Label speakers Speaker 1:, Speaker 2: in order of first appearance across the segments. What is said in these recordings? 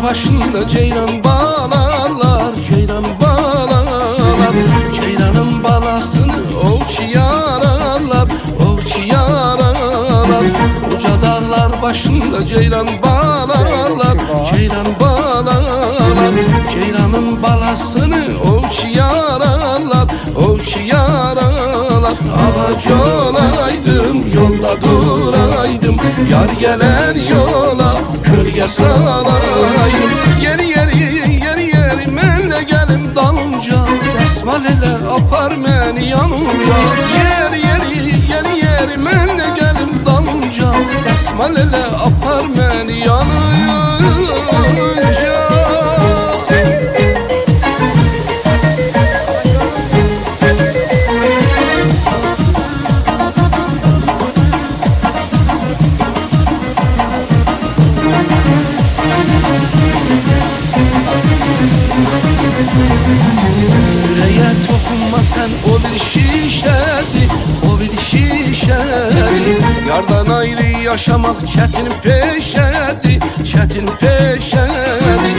Speaker 1: başında ceylan bağlarlar, ceylan bağlarlar. Ceylanın balasını ovçu yararlar, ovçu yararlar. Uca dağlar başında ceylan bağlarlar, ceylan bağlarlar. Ceylanın balasını ovçu yararlar, ovçu yararlar. Ağaç olaydım, yolda duraydım, yar gelen yola kölge salayım. Yeri yeri yeri yeri mən de gelim dalınca, desmal ele apar beni yanınca. Yeri yeri yeri yeri mən de gelim dalınca, desmal ele apar beni yanınca. Yüreğe dokunma sen, o bir şişedi, o bir şişedi. Yardan ayrı yaşamak çetin peşedi, çetin peşedi.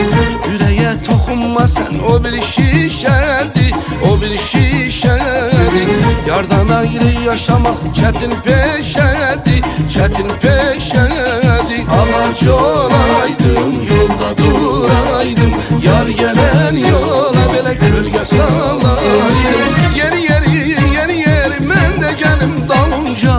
Speaker 1: Yüreğe dokunma sen, o bir şişedi, o bir şişedi. Yardan ayrı yaşamak çetin peşedi, çetin peşedi. Ağaç olaydım, yolda duraydım, yar gelen yola böyle kölge salayım. Yeri yeri yeri yeri mən de gelim dalınca,